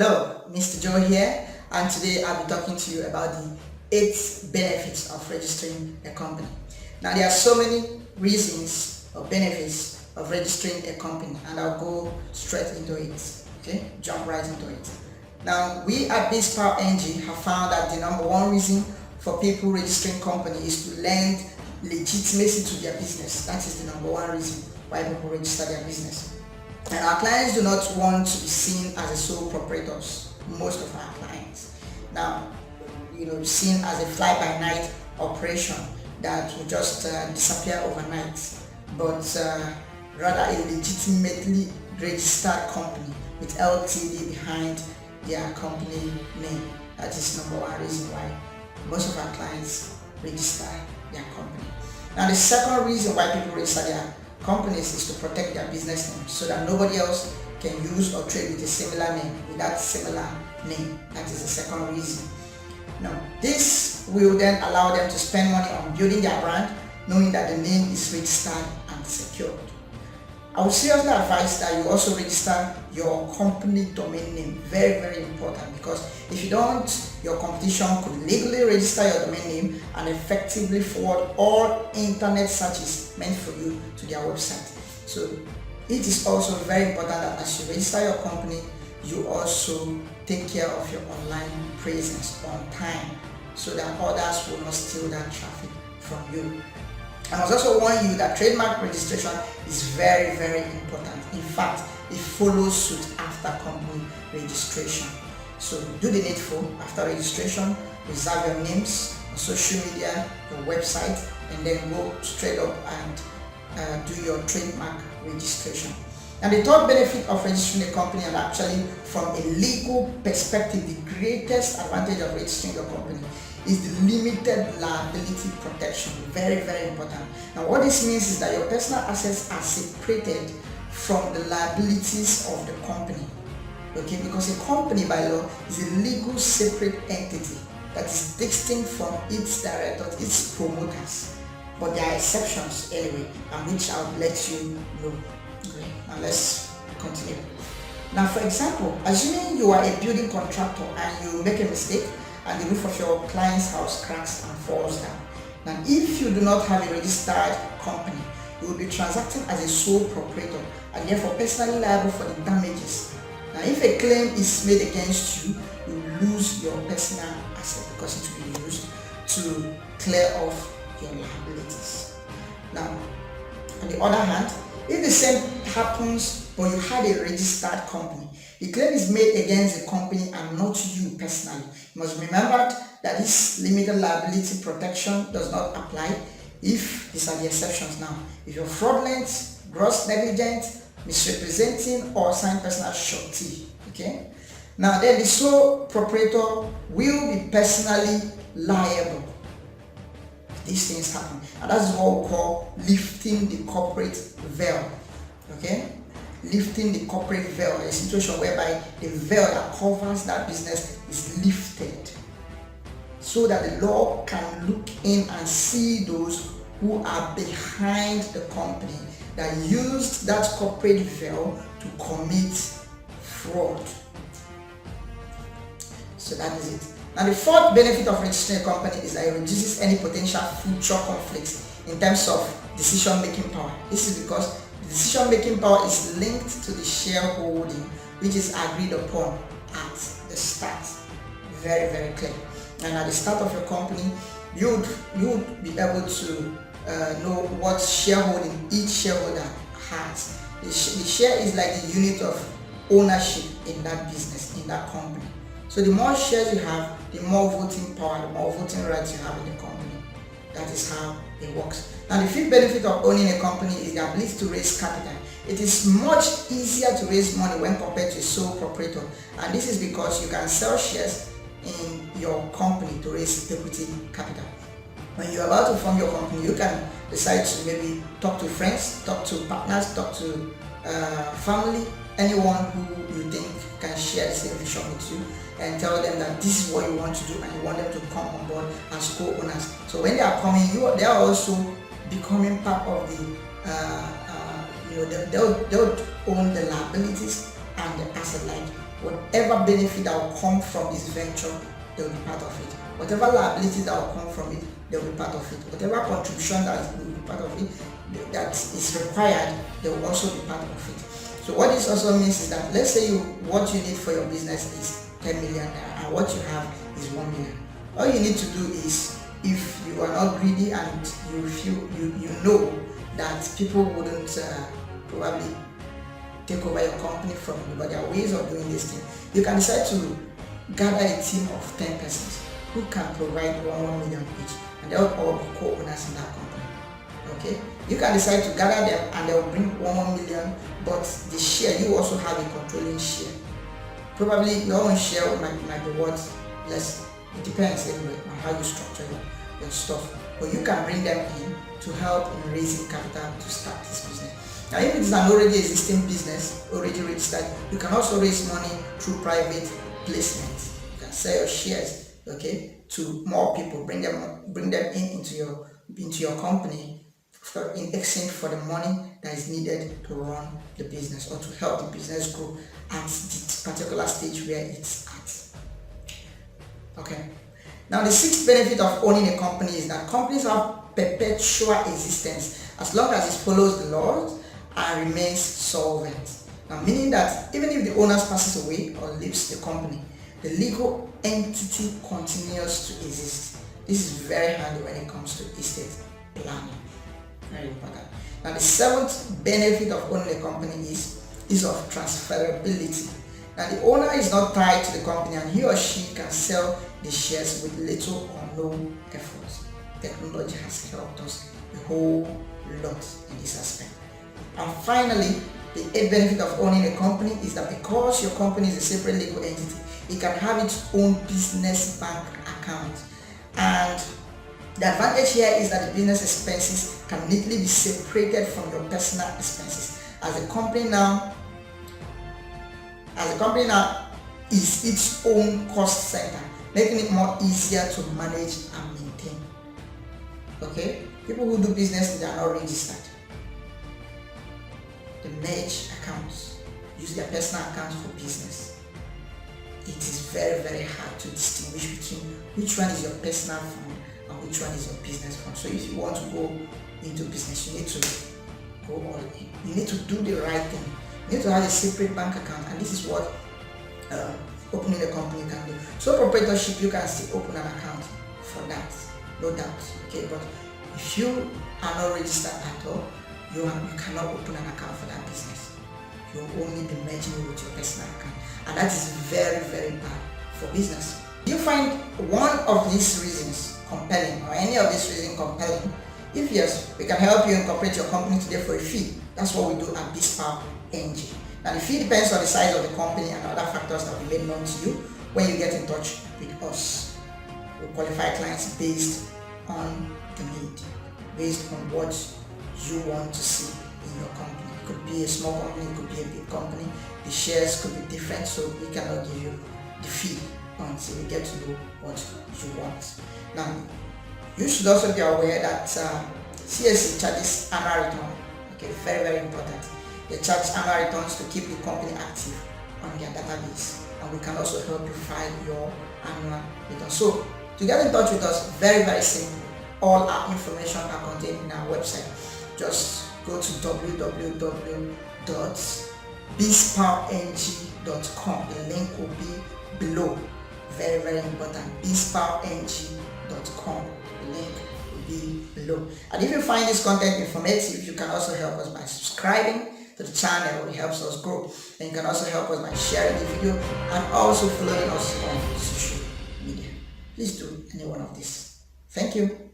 Hello, Mr. Joe here, and today I'll be talking to you about the 8 benefits of registering a company. Now, there are so many reasons or benefits of registering a company, and I'll go straight into it. Okay, jump right into it. Now, we at BizPower NG have found that the number one reason for people registering company is to lend legitimacy to their business. That is the number one reason why people register their business. And our clients do not want to be seen as a sole proprietors. Most of our clients now, seen as a fly-by-night operation that will just disappear overnight, but rather a legitimately registered company with LTD behind their company name. That is number one reason why most of our clients register their company. Now, the second reason why people register their companies is to protect their business name so that nobody else can use or trade with a similar name, with that similar name. That is the second reason. Now, this will then allow them to spend money on building their brand, knowing that the name is registered and secured. I would seriously advise that you also register your company domain name. Very, very important, because if you don't, your competition could legally register your domain name and effectively forward all internet searches meant for you to their website. So it is also very important that as you register your company, you also take care of your online presence on time so that others will not steal that traffic from you. I must also warn you that trademark registration is very, very important. In fact, it follows suit after company registration. So do the needful after registration, reserve your names on social media, your website, and then go straight up and do your trademark registration. And the third benefit of registering a company, and actually from a legal perspective, the greatest advantage of registering your company is the limited liability protection. Very, very important. Now, what this means is that your personal assets are separated from the liabilities of the company. Okay, because a company by law is a legal separate entity that is distinct from its directors, its promoters. But there are exceptions anyway, and which I'll let you know. Okay, now let's continue. Now, for example, assuming you are a building contractor and you make a mistake and the roof of your client's house cracks and falls down. Now, if you do not have a registered company, you will be transacting as a sole proprietor and therefore personally liable for the damages. Now, if a claim is made against you, you will lose your personal asset because it will be used to clear off your liabilities. Now, on the other hand, if the same happens but you had a registered company, the claim is made against the company and not you personally. You must remember that this limited liability protection does not apply if these are the exceptions now. If you're fraudulent, gross negligent, misrepresenting, or sign personal surety. Okay? Now then, the sole proprietor will be personally liable if these things happen. And that's what we call lifting the corporate veil. Okay? Lifting the corporate veil, a situation whereby the veil that covers that business is lifted so that the law can look in and see those who are behind the company that used that corporate veil to commit fraud. So that is it. Now, the fourth benefit of registering a company is that it reduces any potential future conflicts in terms of decision-making power. This is because decision-making power is linked to the shareholding, which is agreed upon at the start. Very, very clear. And at the start of your company, you would be able to know what shareholding each shareholder has. The share is like the unit of ownership in that business, in that company. So the more shares you have, the more voting power, the more voting rights you have in the company. That is how it works. Now, the fifth benefit of owning a company is the ability to raise capital. It is much easier to raise money when compared to a sole proprietor, and this is because you can sell shares in your company to raise equity capital. When you're about to form your company, you can decide to maybe talk to friends, talk to partners, talk to family, anyone who you think can share the same vision with you, and tell them that this is what you want to do and you want them to come on board as co-owners. So when they are coming, they are also becoming part of the, they'll own the liabilities and the asset like whatever benefit that will come from this venture, they will be part of it. Whatever liability that will come from it, they will be part of it. Whatever contribution that will be part of it, that is required, they will also be part of it. So what this also means is that, let's say what you need for your business is 10 million and what you have is 1 million. All you need to do is, if you are not greedy and you feel you know that people wouldn't probably take over your company from you, but there are ways of doing this thing. You can decide to gather a team of 10 persons who can provide 1 million each, and they will all be co-owners in that company. Okay, you can decide to gather them and they will bring 1 million, but the share, you also have a controlling share. Probably your own share might be worth less. It depends anyway on how you structure your stuff, but you can bring them in to help in raising capital to start this business. Now, if it is an already existing business, already registered, you can also raise money through private placement. You can sell your shares, okay, to more people, bring them into your company in exchange for the money that is needed to run the business or to help the business grow at the particular stage where it's at. Okay. Now, the sixth benefit of owning a company is that companies have perpetual existence as long as it follows the laws and remains solvent. Now, meaning that even if the owner passes away or leaves the company, the legal entity continues to exist. This is very handy when it comes to estate planning. Very important. Now, the seventh benefit of owning a company is of transferability. Now, the owner is not tied to the company and he or she can sell the shares with little or no effort. Technology has helped us a whole lot in this aspect. And finally, the eighth benefit of owning a company is that because your company is a separate legal entity, it can have its own business bank account. And the advantage here is that the business expenses can neatly be separated from your personal expenses. As the company now is its own cost center, making it more easier to manage and maintain. Okay, people who do business, they are not registered. They merge accounts, use their personal accounts for business. It is very, very hard to distinguish between which one is your personal fund and which one is your business fund. So if you want to go into business, you need to go all in. You need to do the right thing. You need to have a separate bank account, and this is what opening a company can do. So proprietorship, you can still open an account for that, no doubt. Okay, but if you are not registered at all, you cannot open an account for that business. You'll only be merging it with your personal account, and that is very, very bad for business. If you find one of these reasons compelling, or any of these reasons compelling, if yes, we can help you incorporate your company today for a fee. That's what we do at BizPower NG. Now, the fee depends on the size of the company and other factors that we made known to you when you get in touch with us. We qualify clients based on the need, based on what you want to see in your company. It could be a small company, it could be a big company. The shares could be different, so we cannot give you the fee until we get to know what you want. Now, you should also be aware that CSC charges annual return. Okay, very, very important. They charge annual returns to keep the company active on their database, and we can also help you file your annual return. So, to get in touch with us, very, very simple. All our information are contained in our website. Just go to www.bizpowerng.com. The link will be below. Very, very important. bizpowerng.com. The link will be below. And if you find this content informative, you can also help us by subscribing to the channel. It helps us grow. And you can also help us by sharing the video and also following us on social media. Please do any one of these. Thank you.